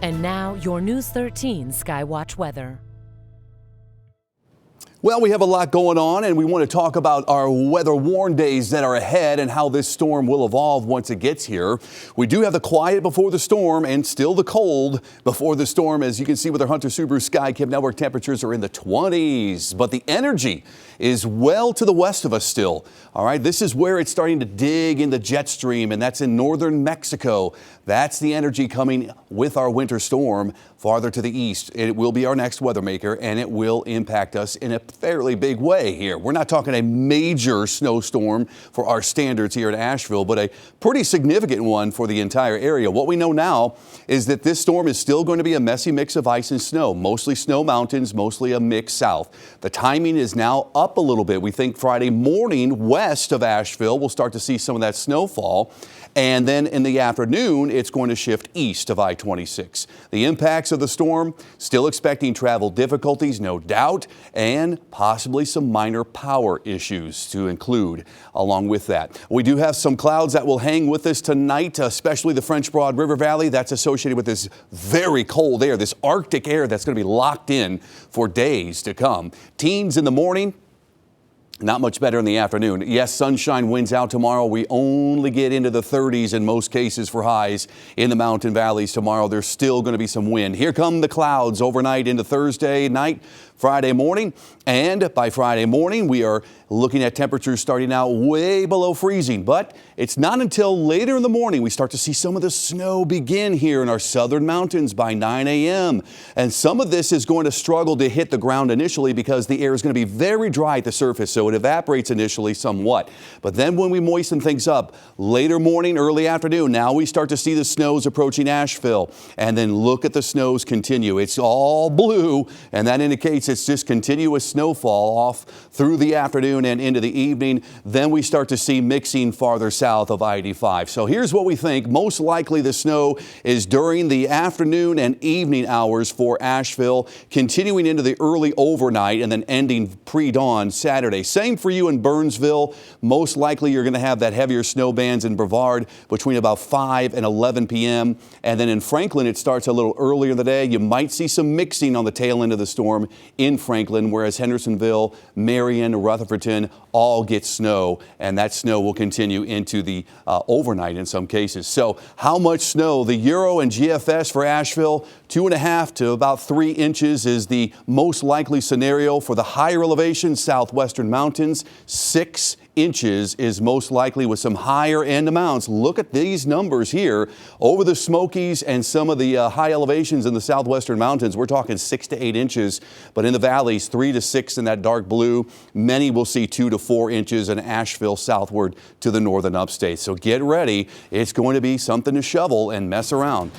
And now, your News 13 Skywatch weather. Well, we have a lot going on, and we want to talk about our weather warn days that are ahead and how this storm will evolve once it gets here. We do have the quiet before the storm and still the cold before the storm. As you can see with our Hunter Subaru Skycam network, temperatures are in the 20s, but the energy is well to the west of us still. All right, this is where it's starting to dig in the jet stream, and that's in northern Mexico. That's the energy coming with our winter storm farther to the east. It will be our next weather maker, and it will impact us in a fairly big way here. We're not talking a major snowstorm for our standards here in Asheville, but a pretty significant one for the entire area. What we know now is that this storm is still going to be a messy mix of ice and snow, mostly snow mountains, mostly a mix south. The timing is now up a little bit. We think Friday morning west of Asheville, we'll start to see some of that snowfall. And then in the afternoon, it's going to shift east of I-26. The impacts of the storm, still expecting travel difficulties, no doubt, and possibly some minor power issues to include along with that. We do have some clouds that will hang with us tonight, especially the French Broad River Valley. That's associated with this very cold air, this Arctic air that's going to be locked in for days to come. Teens in the morning. Not much better in the afternoon. Yes, sunshine wins out tomorrow. We only get into the 30s in most cases for highs in the mountain valleys tomorrow. There's still going to be some wind. Here come the clouds overnight into Thursday night, Friday morning. And by Friday morning, we are looking at temperatures starting out way below freezing. But it's not until later in the morning we start to see some of the snow begin here in our southern mountains by 9 a.m. And some of this is going to struggle to hit the ground initially because the air is going to be very dry at the surface. So it evaporates initially somewhat. But then when we moisten things up, later morning, early afternoon, now we start to see the snows approaching Asheville. And then look at the snows continue. It's all blue, and that indicates it's just continuous snowfall off through the afternoon and into the evening. Then we start to see mixing farther south of I-85. So here's what we think. Most likely the snow is during the afternoon and evening hours for Asheville, continuing into the early overnight and then ending pre-dawn Saturday. Same for you in Burnsville. Most likely you're going to have that heavier snow bands in Brevard between about 5 and 11 p.m. And then in Franklin, it starts a little earlier in the day. You might see some mixing on the tail end of the storm in Franklin, whereas Hendersonville, Marion, Rutherfordton all get snow, and that snow will continue into the overnight in some cases. So how much snow? The Euro and GFS for Asheville, 2.5 to about 3 inches is the most likely scenario. For the higher elevation, southwestern mountains, 6 inches is most likely with some higher end amounts. Look at these numbers here over the Smokies and some of the high elevations in the southwestern mountains. We're talking 6 to 8 inches, but in the valleys 3 to 6 in that dark blue. Many will see 2 to 4 inches in Asheville southward to the northern upstate. So get ready. It's going to be something to shovel and mess around.